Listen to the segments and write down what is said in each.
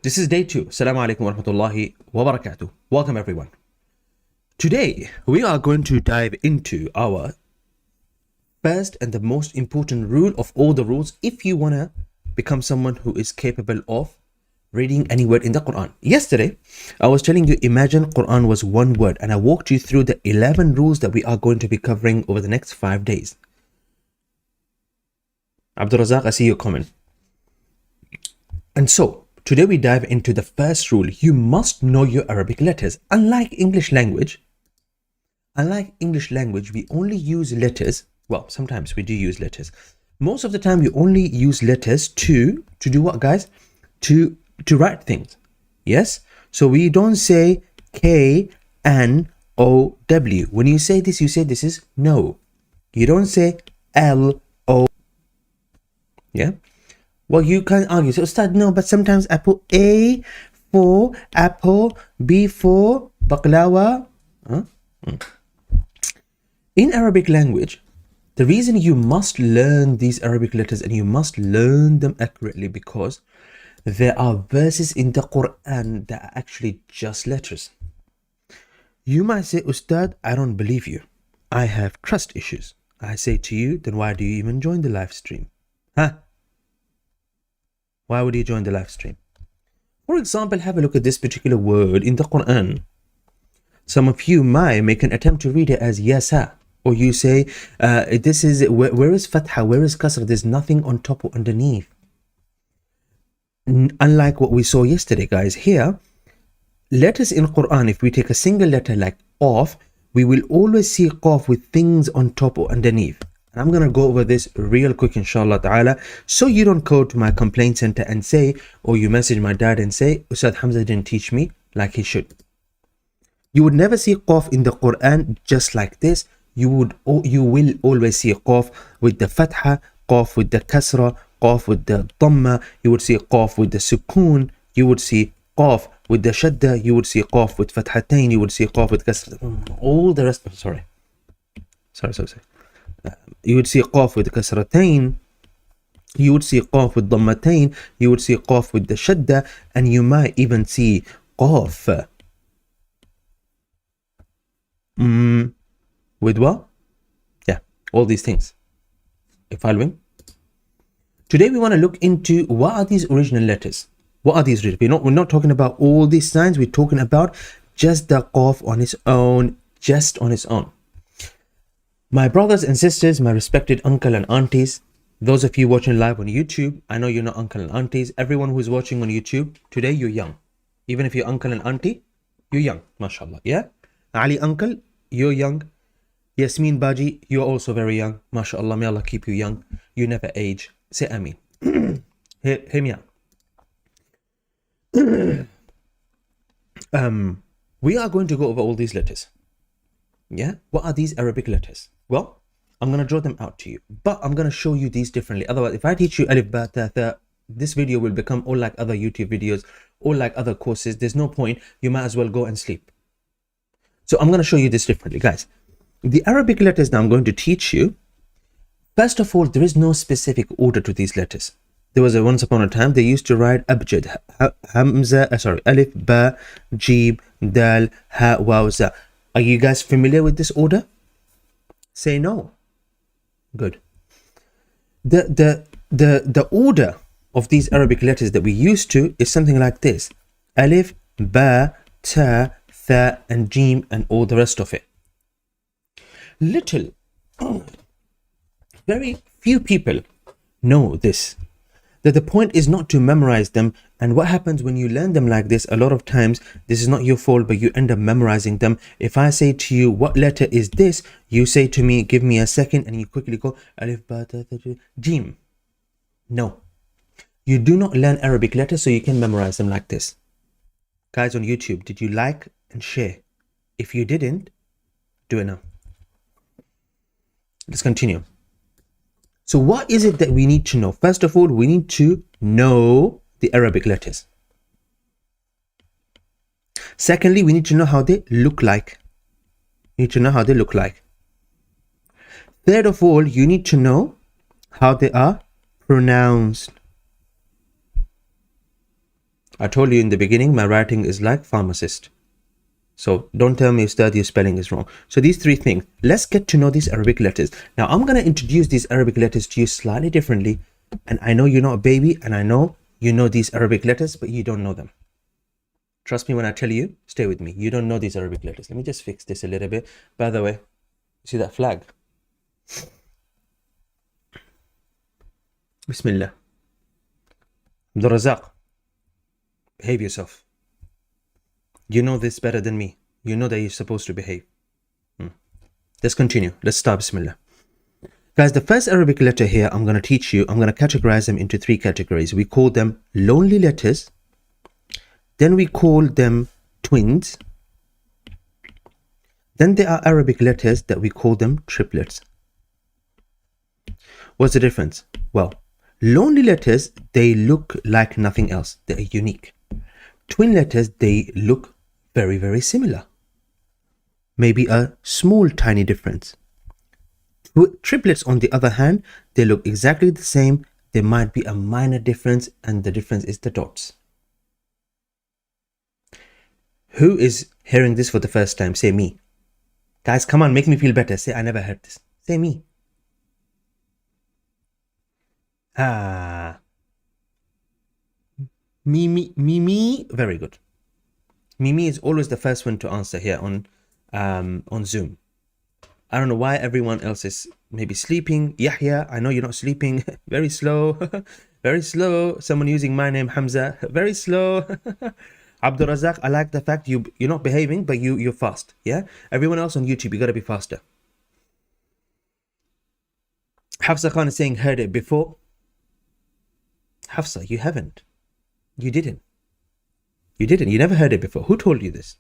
This is day 2. Assalamu alaikum wa rahmatullahi wa barakatuh. Welcome everyone. Today we are going to dive into our first and the most important rule of all the rules if you want to become someone who is capable of reading any word in the Quran. Yesterday I was telling you, imagine Quran was one word, and I walked you through the 11 rules that we are going to be covering over the next 5 days. Abdul Razak, I see your comment. And so today we dive into the first rule. You must know your Arabic letters. Unlike English language, we only use letters. Well, sometimes we do use letters. Most of the time we only use letters to do what, guys? To write things. Yes? So we don't say K-N-O-W. When you say this is no. You don't say L-O. Yeah? Well, you can argue, so Ustad, no, but sometimes I put A for apple, B for baklawa. In Arabic language, the reason you must learn these Arabic letters and you must learn them accurately because there are verses in the Quran that are actually just letters. You might say, Ustad, I don't believe you. I have trust issues. I say to you, then why do you even join the live stream? Huh? Why would you join the live stream? For example, have a look at this particular word in the Quran. Some of you might make an attempt to read it as yasa, or you say, this is, where is fatha, where is kasra? There's nothing on top or underneath. Unlike what we saw yesterday, guys, here, letters in Quran, if we take a single letter like qaf, we will always see qaf with things on top or underneath. And I'm going to go over this real quick, inshallah ta'ala, so you don't go to my complaint center and say, or you message my dad and say, Ustad Hamza didn't teach me like he should. You would never see qaf in the Quran just like this. You will always see qaf with the fatha, qaf with the kasra, qaf with the dhamma. You would see qaf with the sukoon. You would see qaf with the shadda. You would see qaf with fathatain. You would see qaf with kasra. All the rest. Sorry. You would see qaf with kasratain, you would see qaf with dhammatain, you would see qaf with the shadda, and you might even see qaf with what? Yeah, all these things. You following? Today we want to look into what are these original letters. What are these? We're not talking about all these signs. We're talking about just the qaf on its own, just on its own. My brothers and sisters, my respected uncle and aunties, those of you watching live on YouTube, I know you're not uncle and aunties. Everyone who's watching on YouTube, today you're young. Even if you're uncle and auntie, you're young, mashallah, yeah? Ali uncle, you're young. Yasmin Baji, you're also very young. Mashallah, may Allah keep you young. You never age. Say Ameen. Hear me out. We are going to go over all these letters. Yeah? What are these Arabic letters? Well, I'm going to draw them out to you, but I'm going to show you these differently. Otherwise, if I teach you alif, ba, ta, tha, this video will become all like other YouTube videos, all like other courses. There's no point. You might as well go and sleep. So I'm going to show you this differently, guys. The Arabic letters that I'm going to teach you, first of all, there is no specific order to these letters. There was once upon a time, they used to write abjad, hamza, alif, ba, jim, dal, ha, waw, za. Are you guys familiar with this order? Say no. Good. The order of these Arabic letters that we used to is something like this: alif, ba, ta, tha, and jim, and all the rest of it. Very few people know this. That the point is not to memorize them, and what happens when you learn them like this, a lot of times this is not your fault, but you end up memorizing them. If I say to you, what letter is this, you say to me, give me a second, and you quickly go alif, ba, ta, tha, jim. No, you do not learn Arabic letters so you can memorize them like this. Guys on YouTube, did you like and share? If you didn't, do it now. Let's continue. So what is it that we need to know? First of all, we need to know the Arabic letters. Secondly, we need to know how they look like. Third of all, you need to know how they are pronounced. I told you in the beginning, my writing is like pharmacist. So don't tell me, Ustad, your spelling is wrong. So these three things, let's get to know these Arabic letters. Now I'm going to introduce these Arabic letters to you slightly differently. And I know you're not a baby, and I know you know these Arabic letters, but you don't know them. Trust me when I tell you, stay with me. You don't know these Arabic letters. Let me just fix this a little bit. By the way, see that flag? Bismillah. Abdul Razak, behave yourself. You know this better than me. You know that you're supposed to behave. Let's continue. Let's start. Bismillah. Guys, the first Arabic letter here I'm going to teach you, I'm going to categorize them into three categories. We call them lonely letters. Then we call them twins. Then there are Arabic letters that we call them triplets. What's the difference? Well, lonely letters, they look like nothing else. They're unique. Twin letters, they look very, very similar. Maybe a small, tiny difference. Triplets, on the other hand, they look exactly the same. There might be a minor difference, and the difference is the dots. Who is hearing this for the first time? Say me. Guys, come on, make me feel better. Say, I never heard this. Say me. Me. Very good. Mimi is always the first one to answer here on Zoom. I don't know why everyone else is maybe sleeping. Yahya, I know you're not sleeping. Very slow. Very slow. Someone using my name, Hamza. Very slow. Abdul Razak, I like the fact you're not behaving, but you're fast. Yeah? Everyone else on YouTube, you got to be faster. Hafsa Khan is saying, heard it before. Hafsa, you haven't. You didn't. You didn't. You never heard it before. Who told you this?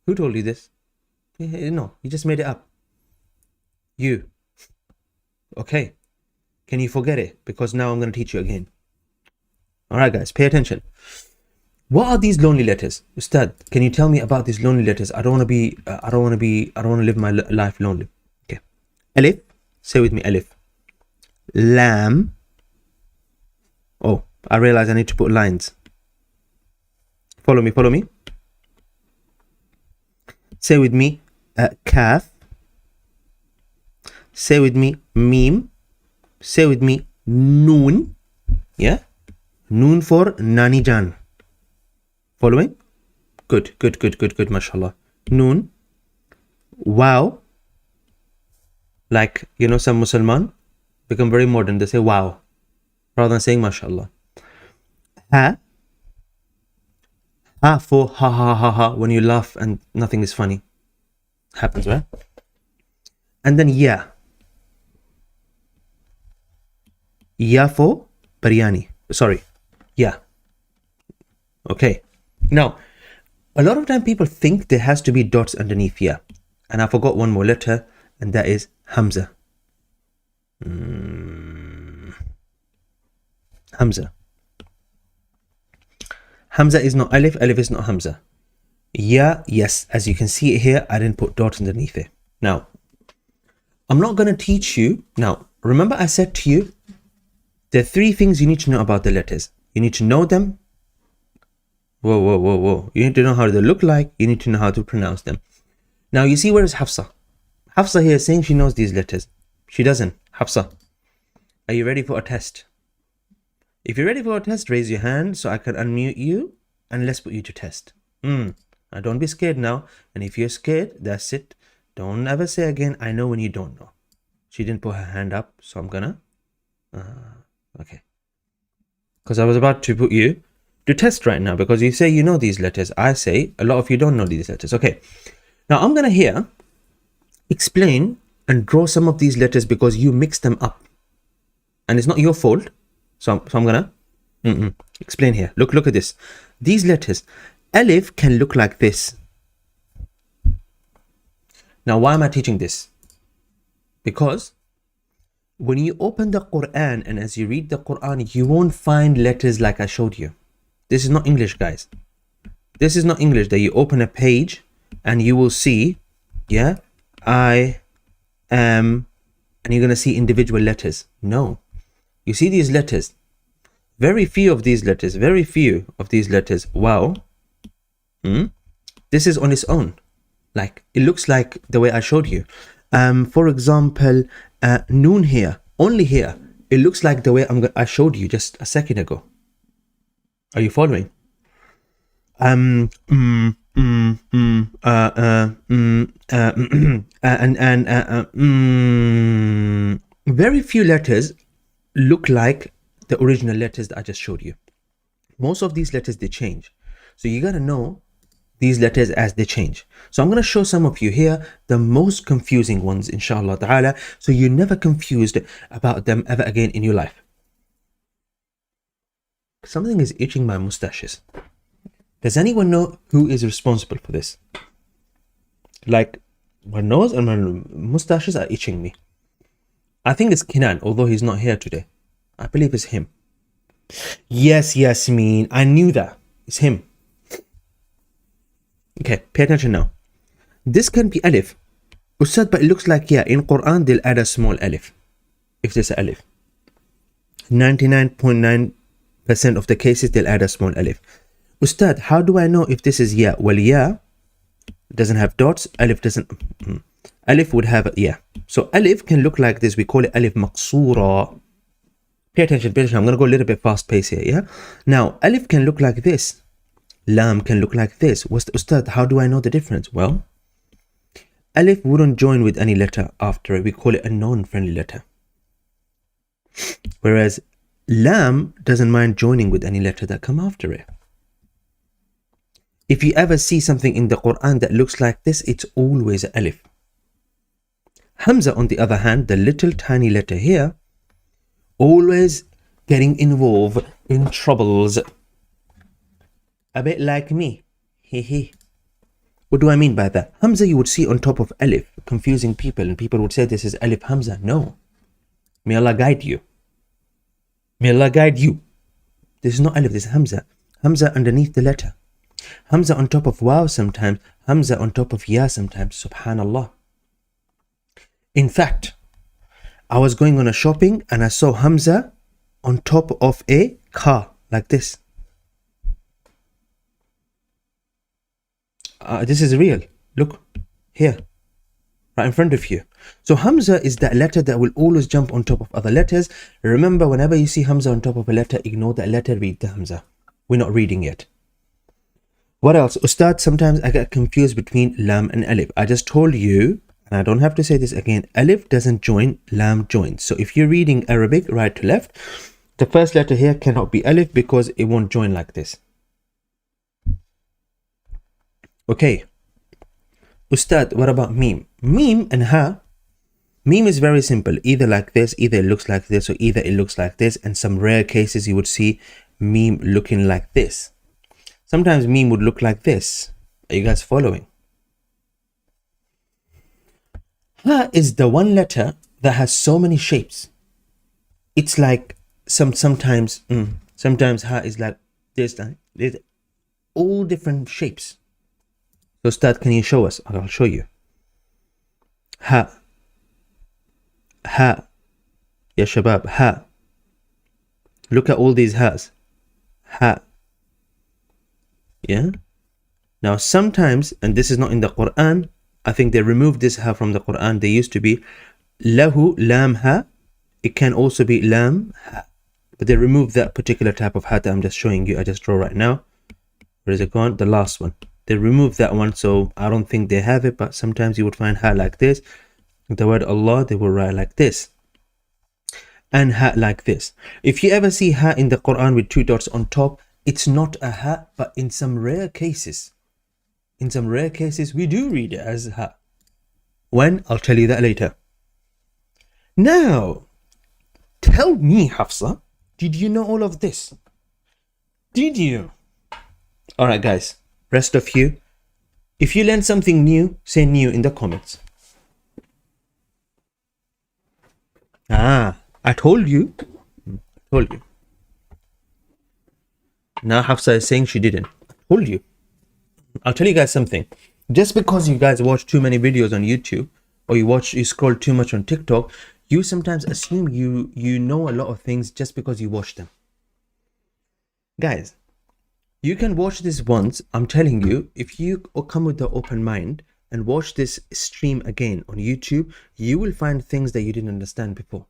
Who told you this? No, you just made it up. You. Okay. Can you forget it? Because now I'm going to teach you again. All right, guys, pay attention. What are these lonely letters? Ustad, can you tell me about these lonely letters? I don't want to live my life lonely. Okay. Alif. Say with me, Alif. Lam. Oh, I realize I need to put lines. Follow me. Say with me, Kaf. Say with me, Mim. Say with me, Noon. Yeah? Noon for Nani Jan. Following? Good, mashallah. Noon. Wow. Like, some Musliman become very modern. They say wow, rather than saying mashallah. Ha. Ha for ha, when you laugh and nothing is funny. Happens, right? And then ya. Ya for biryani. Sorry. Ya. Okay. Now, a lot of time people think there has to be dots underneath ya. And I forgot one more letter, and that is Hamza. Hamza. Hamza is not Alif, Alif is not Hamza. Ya, yes, as you can see it here, I didn't put dots underneath it. Now, I'm not going to teach you. Now, remember I said to you, there are three things you need to know about the letters. You need to know them. Whoa. You need to know how they look like. You need to know how to pronounce them. Now, you see, where is Hafsa? Hafsa here is saying she knows these letters. She doesn't. Hafsa, are you ready for a test? If you're ready for a test, raise your hand so I can unmute you and let's put you to test. Now, don't be scared now. And if you're scared, that's it. Don't ever say again, I know when you don't know. She didn't put her hand up, so I'm gonna... okay. Because I was about to put you to test right now because you say you know these letters. I say a lot of you don't know these letters. Okay. Now, I'm gonna here explain and draw some of these letters because you mix them up. And it's not your fault. So I'm gonna explain here. Look at this. These letters, Alif can look like this. Now, why am I teaching this? Because when you open the Quran and as you read the Quran, you won't find letters like I showed you. This is not English, guys. This is not English that you open a page and you will see, yeah, I am, and you're going to see individual letters. No. You see these letters. Very few of these letters, wow. This is on its own. Like, it looks like the way I showed you. For example, noon here, only here. It looks like the way I showed you just a second ago. Are you following? Very few letters look like the original letters that I just showed you. Most of these letters, they change. So you got to know these letters as they change. So I'm going to show some of you here the most confusing ones, inshallah ta'ala, so you're never confused about them ever again in your life. Something is itching my mustaches. Does anyone know who is responsible for this? Like, my nose and my mustaches are itching me. I think it's Kinan, although he's not here today. I believe it's him. Yes, Yasmin, I knew that. It's him. Okay, pay attention now. This can be alif. Ustad, but it looks like, yeah, in Quran they'll add a small alif. If there's an alif. 99.9% of the cases they'll add a small alif. Ustad, how do I know if this is ya? Well, ya doesn't have dots. Alif doesn't. Alif would have ya. So alif can look like this. We call it alif maqsoora. Pay attention, pay attention. I'm going to go a little bit fast pace here, yeah? Now, alif can look like this. Lam can look like this. Ustad, how do I know the difference? Well, alif wouldn't join with any letter after it. We call it a non-friendly letter. Whereas lam doesn't mind joining with any letter that come after it. If you ever see something in the Quran that looks like this, it's always an alif. Hamza, on the other hand, the little tiny letter here, always getting involved in troubles. A bit like me. Hehe. What do I mean by that? Hamza you would see on top of alif, confusing people, and people would say this is alif Hamza. No. May Allah guide you. May Allah guide you. This is not alif, this is Hamza. Hamza underneath the letter. Hamza on top of waw sometimes, Hamza on top of ya sometimes. Subhanallah. In fact, I was going on a shopping and I saw Hamza on top of a car like this. This is real. Look here, right in front of you. So Hamza is that letter that will always jump on top of other letters. Remember, whenever you see Hamza on top of a letter, ignore that letter, read the Hamza. We're not reading yet. What else? Ustad, sometimes I get confused between lam and alif. I just told you, and I don't have to say this again, alif doesn't join, lam joins. So if you're reading Arabic right to left, the first letter here cannot be alif because it won't join like this. Okay. Ustad, what about meme? Meme and ha. Meme is very simple. Either like this, either it looks like this, or either it looks like this. And some rare cases you would see meme looking like this. Sometimes meme would look like this. Are you guys following? Ha is the one letter that has so many shapes. It's like sometimes ha is like this, like all different shapes. So Ustad, can you show us? I'll show you. Ha. Ha. Ya shabab, ha. Look at all these has. Ha. Yeah. Now sometimes, and this is not in the Quran, I think they removed this ha from the Quran. They used to be lahu lam ha. It can also be lam ha. But they removed that particular type of ha that I'm just showing you. I just draw right now. Where is it gone? The last one. They removed that one, so I don't think they have it, but sometimes you would find ha like this. The word Allah, they will write like this. And ha like this. If you ever see ha in the Quran with two dots on top, it's not a ha, but in some rare cases, we do read it as ha. When? I'll tell you that later. Now, tell me, Hafsa, did you know all of this? Did you? All right, guys, rest of you, if you learn something new, say new in the comments. I told you. Now Hafsa is saying she didn't. I told you. I'll tell you guys something. Just because you guys watch too many videos on YouTube, or you scroll too much on TikTok, you sometimes assume you know a lot of things just because you watch them. Guys, you can watch this once. I'm telling you, if you come with the open mind and watch this stream again on YouTube, you will find things that you didn't understand before.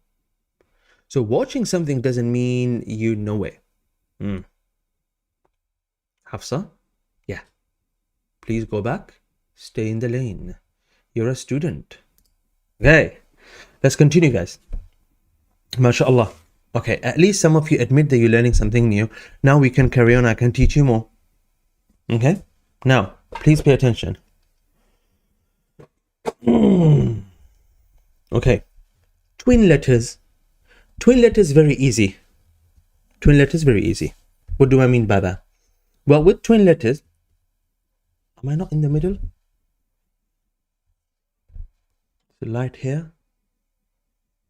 So watching something doesn't mean you know it. Hafsa, yeah, please go back, stay in the lane. You're a student. Okay, let's continue, guys. MashaAllah. Okay, at least some of you admit that you're learning something new. Now we can carry on. I can teach you more. Okay, now please pay attention. Okay, twin letters. Twin letters very easy. Twin letters very easy. What do I mean by that? Well, with twin letters, am I not in the middle? The light here.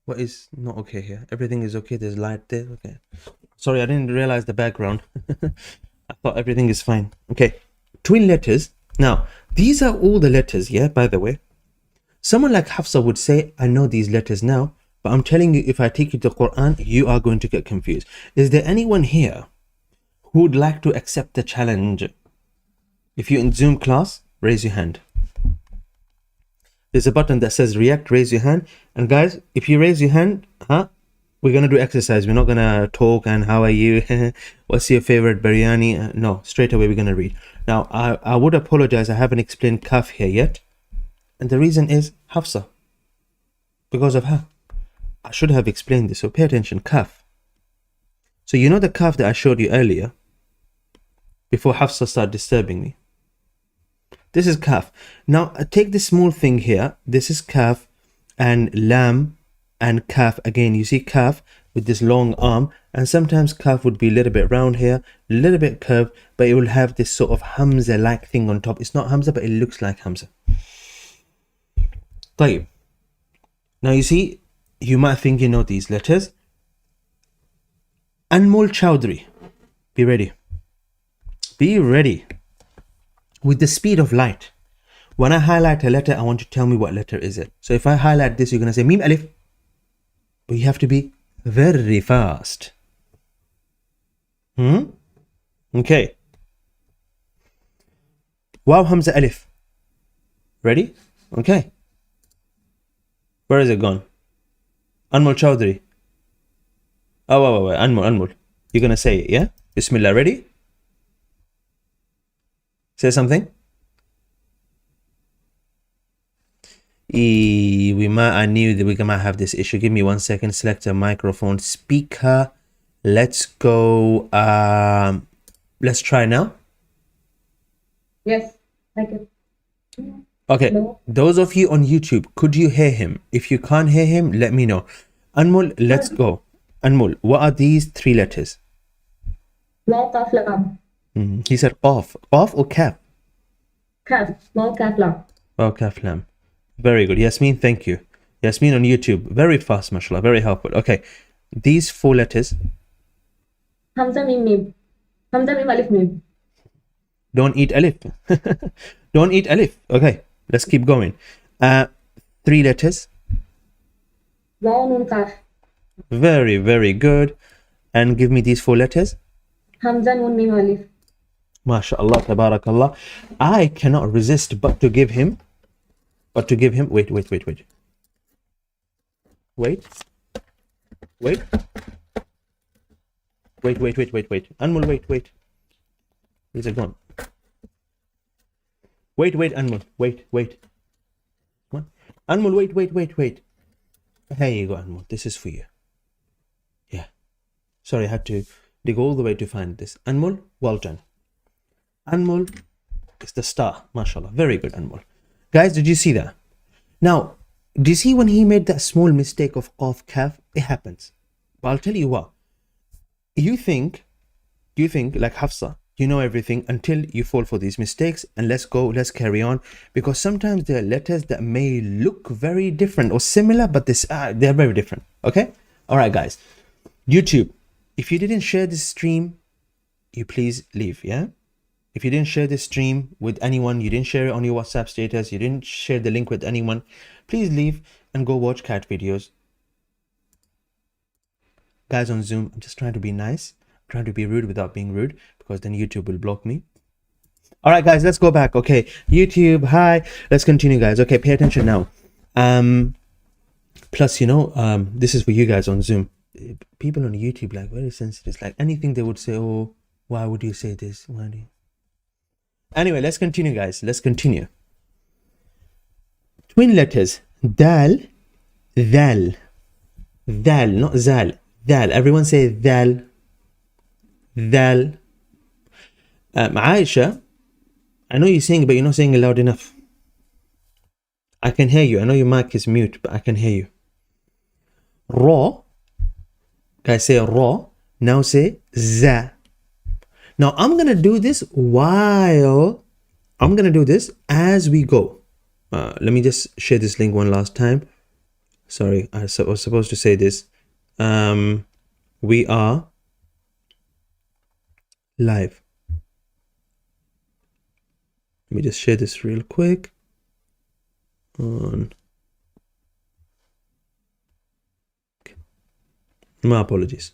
What is not okay here? Everything is okay. There's light there. Okay. Sorry, I didn't realize the background. I thought everything is fine. Okay. Twin letters. Now, these are all the letters, yeah, by the way. Someone like Hafsa would say, I know these letters now, but I'm telling you, if I take you to the Quran, you are going to get confused. Is there anyone here who would like to accept the challenge? If you're in Zoom class, raise your hand. There's a button that says react, raise your hand. And guys, if you raise your hand, we're going to do exercise. We're not going to talk and how are you? What's your favorite biryani? No, straight away we're going to read. Now, I would apologize. I haven't explained kaf here yet. And the reason is Hafsa. Because of her. I should have explained this. So pay attention. Kaf. So you know the kaf that I showed you earlier? Before Hafsa started disturbing me. This is kaf. Now take this small thing here. This is kaf and lam and kaf. Again, you see kaf with this long arm, and sometimes kaf would be a little bit round here, a little bit curved, but it will have this sort of Hamza-like thing on top. It's not Hamza, but it looks like Hamza. طيب. Now you see, you might think you know these letters. Anmol Chowdhury. Be ready. Be ready. With the speed of light. When I highlight a letter, I want you to tell me what letter is it. So if I highlight this, you're going to say Mim Alif. But you have to be very fast. Okay. Waw Hamza Alif. Ready? Okay. Where is it gone? Anmol Chowdhury. Oh, wait. Anmol. You're going to say it, yeah? Bismillah. Ready? Say something. I knew that we might have this issue. Give me 1 second. Select a microphone speaker. Let's go. Let's try now. Yes, like it. Okay. No. Those of you on YouTube, could you hear him? If you can't hear him, let me know. Anmol, let's go. Anmol, what are these 3 letters? Waw, kaf, lam. He said qaf. Qaf or kaf? Kaf. Waw, kaf, lam. Waw, kaf, lam. Very good. Yasmin, thank you. Yasmin on YouTube. Very fast, mashallah. Very helpful. Okay. These 4 letters. Hamza, mim, mim. Hamza, mim, alif, mim. Don't eat alif. Don't eat alif. Okay. Let's keep going. 3 letters. Waw, nun, kaf. Very, very good. And give me these 4 letters. Hamza, nun, mim, alif. MashaAllah, tabarakallah. I cannot resist but to give him. Wait. Wait. Anmol, wait. Where's it gone? Wait, Anmol. Wait. Come on. Anmol, wait. Here you go, Anmol. This is for you. Yeah. Sorry, I had to dig all the way to find this. Anmol, well done. Anmol is the star. MashaAllah. Very good, Anmol. Guys, did you see that? Now, do you see when he made that small mistake of qaf, kaf? It happens. But I'll tell you what. You think like Hafsa, you know everything until you fall for these mistakes. And let's carry on. Because sometimes there are letters that may look very different or similar, but they're very different. Okay? All right, guys. YouTube, if you didn't share this stream, you please leave, yeah? If you didn't share this stream with anyone, you didn't share it on your WhatsApp status, you didn't share the link with anyone, please leave and go watch cat videos. Guys on Zoom, I'm just trying to be nice. trying to be rude without being rude, because then YouTube will block me. All right, guys, let's go back. Okay, YouTube, hi. Let's continue, guys. Okay, pay attention now. Plus, this is for you guys on Zoom. People on YouTube, like, very sensitive. Like, anything they would say, oh, why would you say this? Why do you... Anyway, let's continue, guys. Let's continue. Twin letters. Dal, dal. Dal, not zal. Dal. Everyone say dal. Dal. Aisha, I know you're saying it, but you're not saying it loud enough. I can hear you. I know your mic is mute, but I can hear you. Ra. Guys, say ra. Now say za. Now, I'm going to do this as we go. Let me just share this link one last time. Sorry, I was supposed to say this. We are live. Let me just share this real quick. My apologies.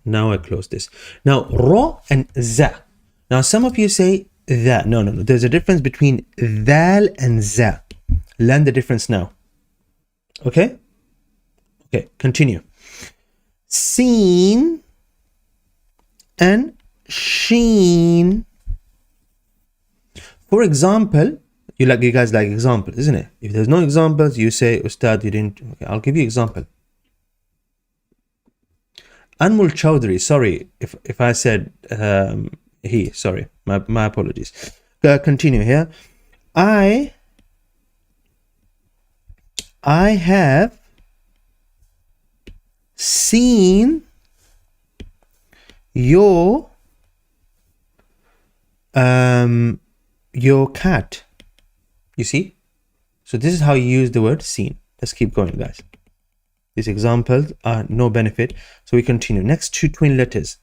Now I close this. Now, ra and za. Now, some of you say that. No. There's a difference between dal and za. Learn the difference now. Okay? Okay, continue. Seen and sheen. For example, you guys like examples, isn't it? If there's no examples, you say, Ustad, you didn't. Okay, I'll give you example. Anmol Chowdhury, sorry if I said he, sorry, my apologies. Continue here. I have seen your cat. You see? So this is how you use the word seen. Let's keep going, guys. These examples are no benefit. So we continue. Next two twin letters.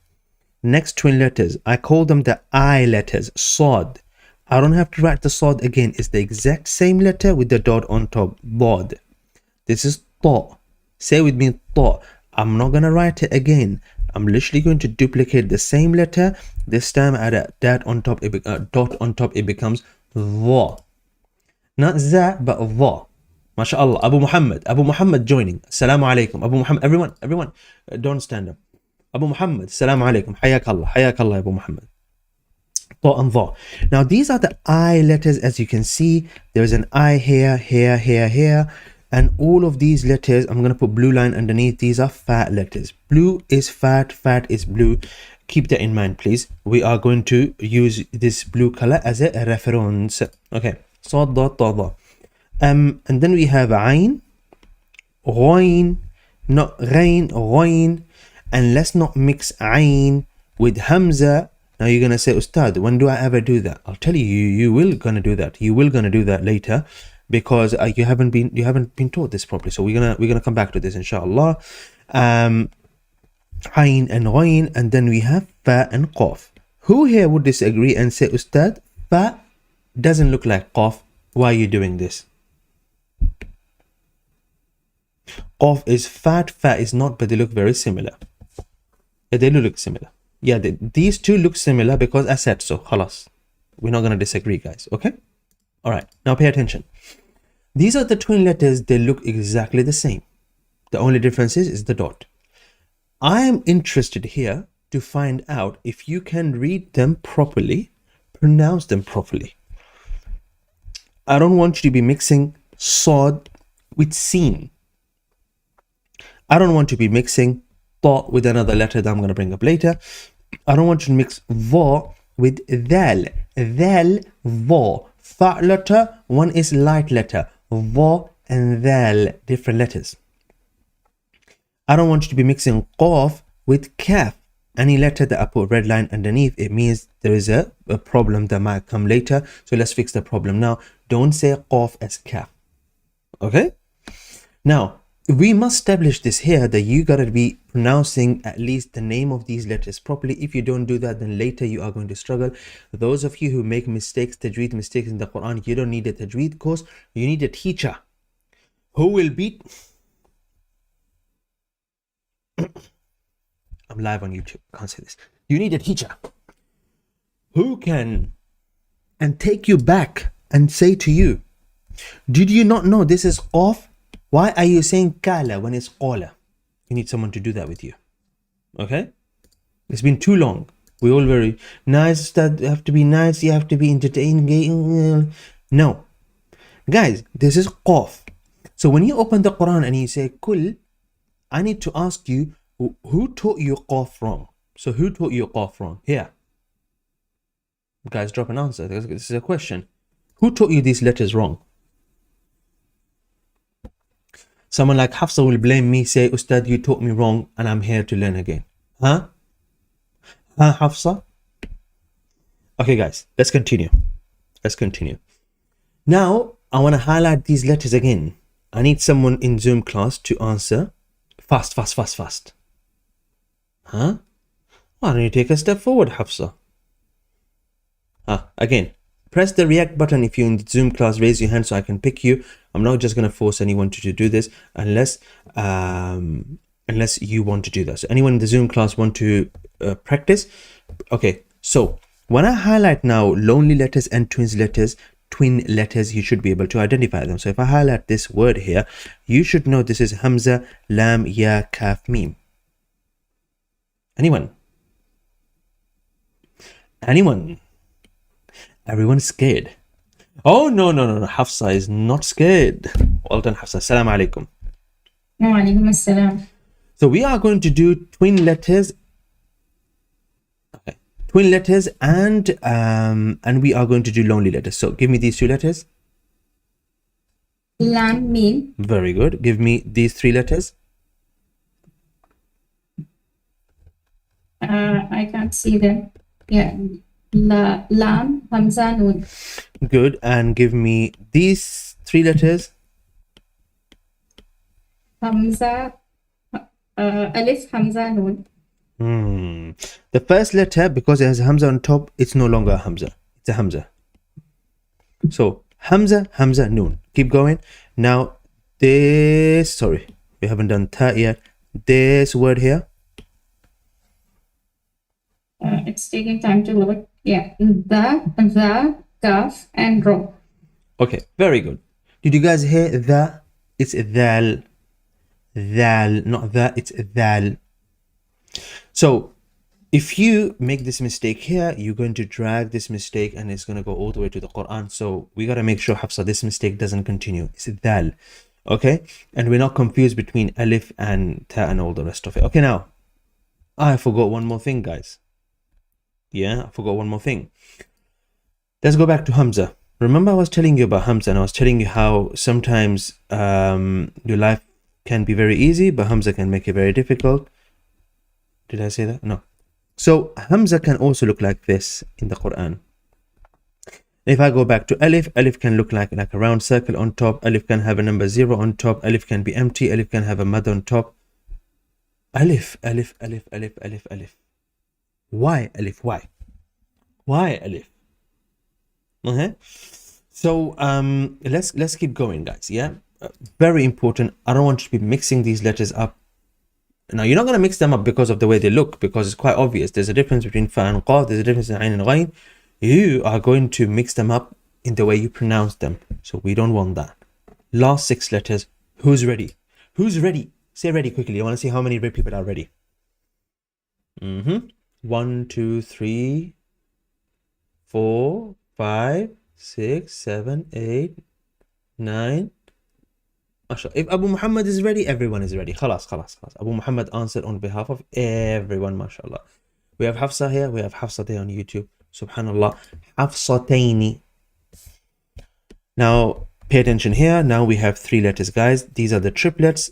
I call them the I letters. Sod. I don't have to write the sod again. It's the exact same letter with the dot on top. Bod. This is ta. Say with me, ta. I'm not going to write it again. I'm literally going to duplicate the same letter. This time I add a dot on top. It becomes dha. Not za, but dha. MashaAllah. Abu Muhammad joining. Assalamu alaikum. Abu Muhammad. Everyone, don't stand up. Abu Muhammad. Assalamu alaikum. Hayakallah, Abu Muhammad. Ta and dha. Now these are the I letters. As you can see, there's an I here. And all of these letters, I'm going to put blue line underneath. These are fat letters. Blue is fat is blue. Keep that in mind, please. We are going to use this blue color as a reference. Okay. Sad, da, ta, da. And then we have ayn, ghayn, not ghayn, ghayn. And let's not mix ayn with hamza. Now you're going to say, Ustad, when do I ever do that? I'll tell you, you will going to do that. You will going to do that later, because you haven't been taught this properly. So we're gonna come back to this, inshallah. Ayn and ghayn, and then we have fa and qaf. Who here would disagree and say, Ustad, fa doesn't look like qaf? Why are you doing this? Qaf is fat, fa is not, but they look very similar. Yeah, they do look similar. Yeah, these two look similar because I said so. Khalas. We're not going to disagree, guys. Okay? All right. Now pay attention. These are the twin letters. They look exactly the same. The only difference is the dot. I am interested here to find out if you can read them properly, pronounce them properly. I don't want you to be mixing sod with seen. I don't want to be mixing ta with another letter that I'm going to bring up later. I don't want you to mix va with dal. Dal, va. Fa letter, one is light letter. Va and dal, different letters. I don't want you to be mixing qaf with kaf. Any letter that I put red line underneath, it means there is a problem that might come later. So let's fix the problem now. Don't say qaf as kaf. Okay? Now, we must establish this here, that you got to be pronouncing at least the name of these letters properly. If you don't do that, then later you are going to struggle. Those of you who make mistakes, tajweed mistakes in the Quran, you don't need a tajweed course. You need a teacher who will beat I'm live on YouTube. I can't say this. You need a teacher who can and take you back and say to you, did you not know this is off? Why are you saying kala when it's qala? You need someone to do that with you. Okay? It's been too long. We're all very nice. That you have to be nice. You have to be entertaining. No. Guys, this is qaf. So when you open the Quran and you say kul, I need to ask you, who taught you qaf wrong? So who taught you qaf wrong? Here. Guys, drop an answer. This is a question. Who taught you these letters wrong? Someone like Hafsa will blame me, say, Ustad, you taught me wrong and I'm here to learn again. Huh? Huh, Hafsa? Okay, guys, let's continue. Let's continue. Now, I want to highlight these letters again. I need someone in Zoom class to answer fast. Huh? Why don't you take a step forward, Hafsa? Again, press the react button if you're in the Zoom class. Raise your hand so I can pick you. I'm not just going to force anyone to do this unless you want to do that. So anyone in the Zoom class want to practice? Okay, so when I highlight now lonely letters and twin letters, you should be able to identify them. So if I highlight this word here, you should know this is Hamza, Lam, Ya, Kaf, Mim. Anyone? Everyone's scared. Oh, no. Hafsa is not scared. Well done, Hafsa. Assalamu alaikum. Wa alaikum assalam. So we are going to do twin letters. Okay. Twin letters and we are going to do lonely letters. So give me these two letters. Lam, Mim. Very good. Give me these three letters. I can't see them. Yeah. Lam, Hamza, Noon. Good. And give me these three letters. Hamza, Alif, Hamza, Noon. The first letter, because it has Hamza on top, it's no longer a Hamza. It's a Hamza. So Hamza, Noon. Keep going. Now this, sorry, we haven't done ta yet. This word here. It's taking time to load. Yeah. The, Kaf, and Ro. Okay, very good. Did you guys hear the? It's dhal. Dhal, not the, it's dhal. So if you make this mistake here, you're going to drag this mistake and it's going to go all the way to the Quran. So we got to make sure, Hafsa, this mistake doesn't continue. It's dhal. Okay? And we're not confused between alif and ta and all the rest of it. Okay, now, I forgot one more thing, guys. Yeah, I forgot one more thing. Let's go back to Hamza. Remember I was telling you about Hamza and I was telling you how sometimes your life can be very easy, but Hamza can make it very difficult. Did I say that? No. So Hamza can also look like this in the Quran. If I go back to Alif, Alif can look like a round circle on top. Alif can have a number 0 on top. Alif can be empty. Alif can have a mud on top. Alif. Why Alif? Why Alif? Okay. So let's keep going, guys. Yeah, very important. I don't want you to be mixing these letters up. Now you're not going to mix them up because of the way they look, because it's quite obvious. There's a difference between fa and qaf. There's a difference in ayn and ghayn. You are going to mix them up in the way you pronounce them. So we don't want that. Last 6 letters. Who's ready? Who's ready? Say ready quickly. I want to see how many people are ready. 1, 2, 3, 4, 5, 6, 7, 8, 9. If Abu Muhammad is ready, everyone is ready. Khalas. Abu Muhammad answered on behalf of everyone, mashallah. We have Hafsa here. We have Hafsa there on YouTube. Subhanallah. Hafsataini. Now, pay attention here. Now we have 3 letters, guys. These are the triplets.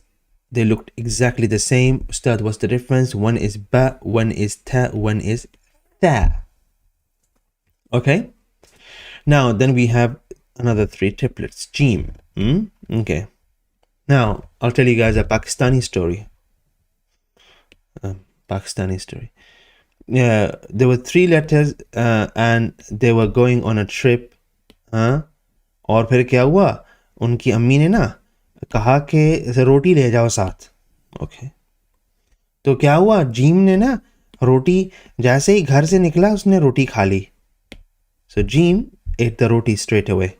They looked exactly the same. Ustad, what's the difference? One is ba, one is ta, one is tha. Okay. Now, then we have another 3 triplets. Jim. Okay. Now, I'll tell you guys a Pakistani story. Yeah, there were 3 letters and they were going on a trip. और फिर क्या हुआ? उनकी अम्मी ने ना कहा कि रोटी ले जाओ साथ. Okay. तो क्या हुआ, जीम ने ना रोटी जैसे ही घर से निकला उसने रोटी खा ली. So Jim ate the roti straight away.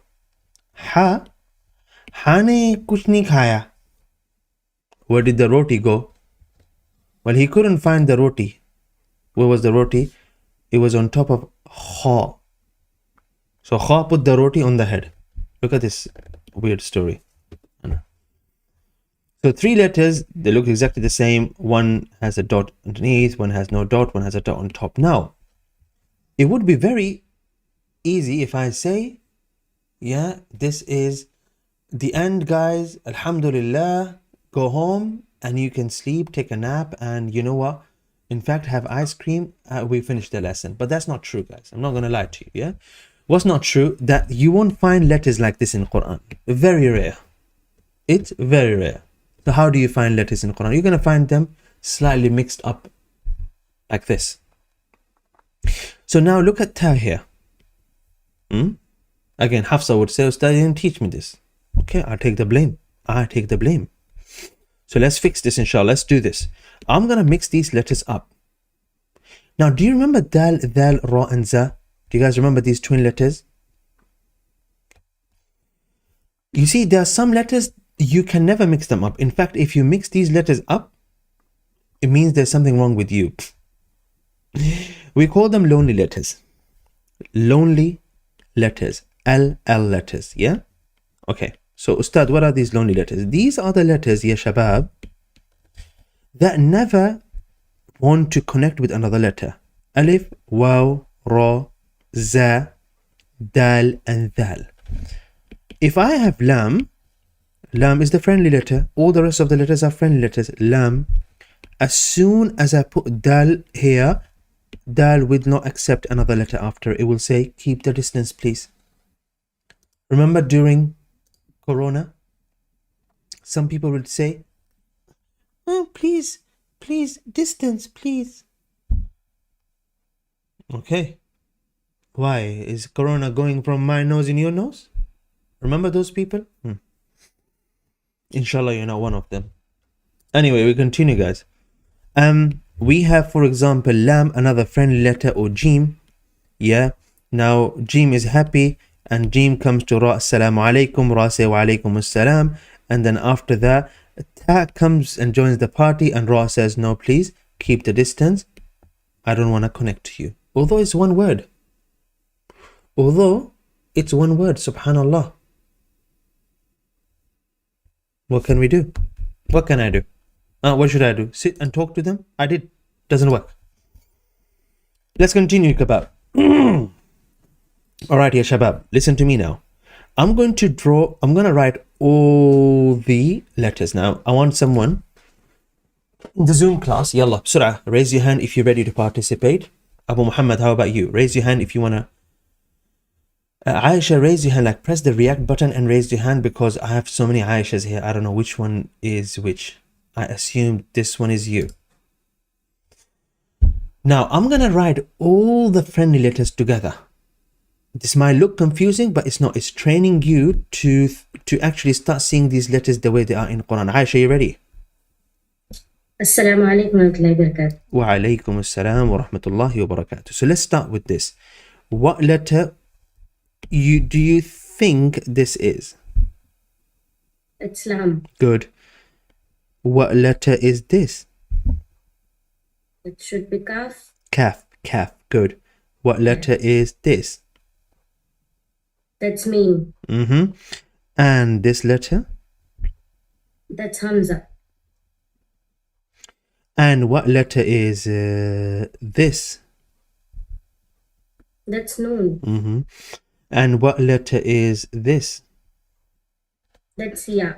Ha ने कुछ नहीं खाया. Where did the roti go? Well, he couldn't find the roti. Where was the roti? It was on top of Kha. So Kha put the roti on the head. Look at this weird story. So 3 letters, they look exactly the same. One has a dot underneath, one has no dot, one has a dot on top. Now, it would be very easy if I say, yeah, this is the end, guys. Alhamdulillah, go home and you can sleep, take a nap, and you know what? In fact, have ice cream. We finished the lesson. But that's not true, guys. I'm not going to lie to you, yeah? What's not true? That you won't find letters like this in Quran. Very rare. It's very rare. So how do you find letters in Quran? You're going to find them slightly mixed up like this. So now look at ta here. Again, Hafsa would say, Ustad, you didn't teach me this. Okay, I take the blame. I take the blame. So let's fix this, inshallah. Let's do this. I'm going to mix these letters up. Now, do you remember dal, dal, ra, and za? Do you guys remember these twin letters? You see, there are some letters you can never mix them up. In fact, if you mix these letters up, it means there's something wrong with you. We call them lonely letters. Lonely letters. L letters. Yeah? Okay. So, Ustad, what are these lonely letters? These are the letters, ya shabab, that never want to connect with another letter. Alif, waw, ra, za, dal, and dal. If I have lam, lam is the friendly letter. All the rest of the letters are friendly letters. Lam. As soon as I put dal here, dal will not accept another letter after. It will say, keep the distance, please. Remember during Corona, some people would say, oh, please, distance, please. Okay. Why? Is Corona going from my nose in your nose? Remember those people? Inshallah, you're not one of them. Anyway, we continue, guys. We have, for example, lam, another friendly letter, or jim. Yeah. Now, jim is happy, and jim comes to ra, assalamu alaikum, ra say wa alaikum assalam, and then after that, ta comes and joins the party, and ra says, no, please, keep the distance. I don't want to connect to you. Although it's one word. Subhanallah. What can we do? What can I do? What should I do? Sit and talk to them? I did. Doesn't work. Let's continue, Kabab. Alright, ya Shabab, listen to me now. I'm going to write all the letters now. I want someone in the Zoom class, yalla, bsurah, raise your hand if you're ready to participate. Abu Muhammad, how about you? Raise your hand if you want to. Aisha, raise your hand, like press the react button and raise your hand, because I have so many Aishas here. I don't know which one is which. I assume this one is you. Now, I'm going to write all the friendly letters together. This might look confusing, but it's not. It's training you to actually start seeing these letters the way they are in Quran. Aisha, you ready? Assalamu alaikum wa rahmatullahi wa barakatuh. Wa alaikum assalam wa rahmatullahi wa barakatuh. So let's start with this. What letter do you think this is? It's lam. Good. What letter is this? It should be kaf. Kaf. Good. What letter is this? That's mim. And this letter? That's hamza. And what letter is this? That's noon. And what letter is this? That's ya.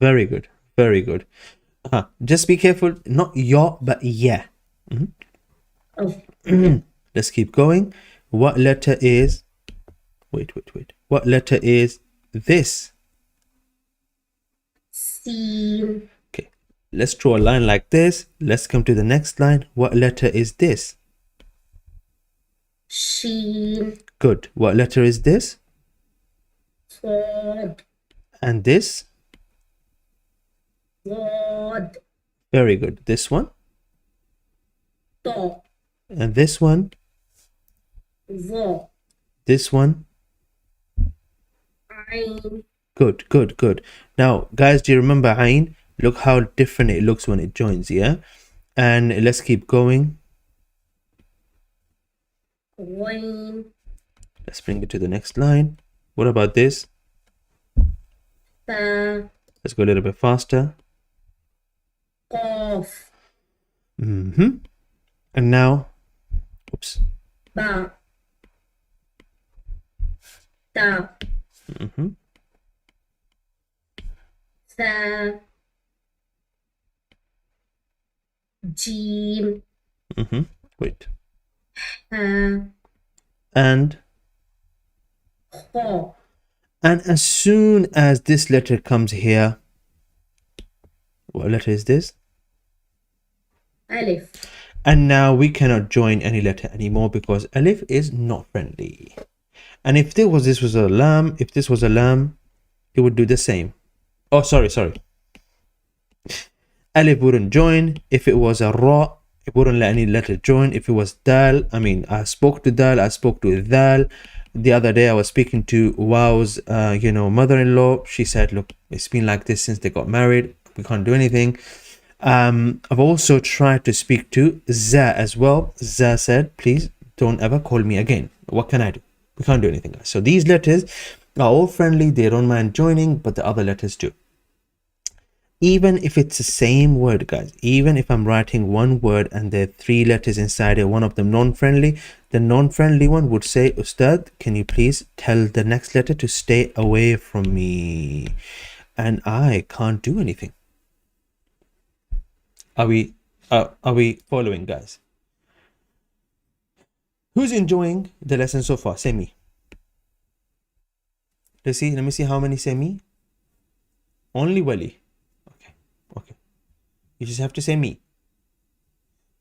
Very good. Very good. Just be careful. Not ya, but yeah. Oh. Let's keep going. What letter is... Wait. What letter is this? Sin. Okay. Let's draw a line like this. Let's come to the next line. What letter is this? Sheen. Good. What letter is this? Fod. And this? Wad. Very good. This one? to, And this one, vo, this one. ain, Good, good, good. Now, guys, do you remember Ain? Look how different it looks when it joins, yeah? And let's keep going. ghain, Let's bring it to the next line. What about this? ta, Let's go a little bit faster. qaf, And now, oops. ba, ta, tha, jim, Wait. ha, And kha, as soon as this letter comes here, what letter is this? alif, And now we cannot join any letter anymore because alif is not friendly. And if this was a lam, it would do the same. Oh, sorry. Alif wouldn't join. If it was a ra, it wouldn't let any letter join. If it was dal, I spoke to dal, I spoke to dal. The other day I was speaking to Wow's mother-in-law. She said, look, it's been like this since they got married. We can't do anything. I've also tried to speak to Za as well. Za said, please don't ever call me again. What can I do? We can't do anything, guys. So these letters are all friendly. They don't mind joining, but the other letters do. Even if it's the same word, guys, even if I'm writing one word and there are 3 letters inside it, one of them non-friendly, the non-friendly one would say, Ustad, can you please tell the next letter to stay away from me? And I can't do anything. Are we following, guys? Who's enjoying the lesson so far? Say me. Let me see how many say me. Only Wali. Okay. You just have to say me.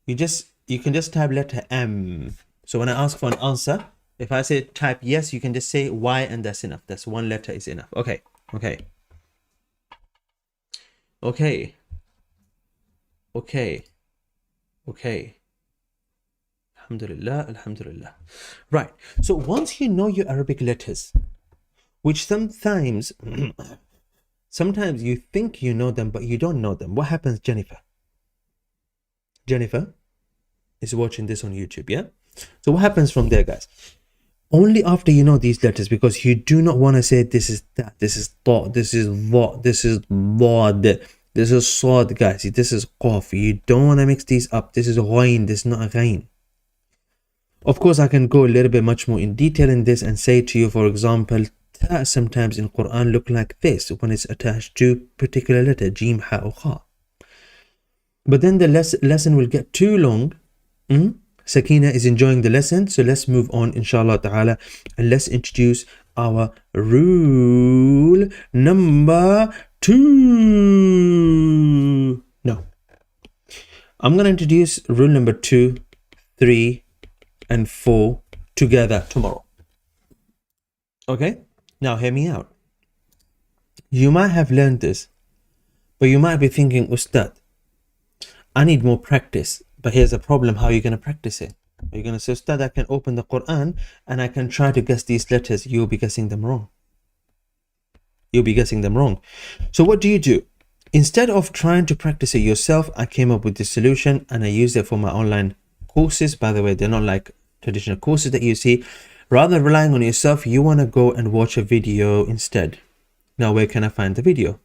You can just type letter M. So when I ask for an answer, if I say type yes, you can just say Y and that's enough. That's one letter is enough. Okay. Alhamdulillah. Right. So once you know your Arabic letters, which sometimes you think you know them, but you don't know them. What happens, Jennifer? Jennifer is watching this on YouTube, yeah? So what happens from there, guys? Only after you know these letters, because you do not want to say this is that, this is ta, this is va, this is dad, this is sad, guys. This is qaf. You don't want to mix these up. This is ghain, this is not ghain. Of course, I can go a little bit much more in detail in this and say to you, for example, ta sometimes in Quran look like this when it's attached to particular letter, jim, ha, or kha. But then the lesson will get too long. Sakina is enjoying the lesson, so let's move on, inshallah ta'ala, and let's introduce our rule number 2. No, I'm going to introduce rule number 2, 3, and 4 together tomorrow. Okay, now hear me out. You might have learned this, but you might be thinking, Ustad, I need more practice. But here's the problem. How are you going to practice it? Are you going to say, Ustad, I can open the Quran and I can try to guess these letters? You'll be guessing them wrong. So what do? Instead of trying to practice it yourself, I came up with this solution and I used it for my online courses. By the way, they're not like traditional courses that you see. Rather than relying on yourself, you want to go and watch a video instead. Now, where can I find the video?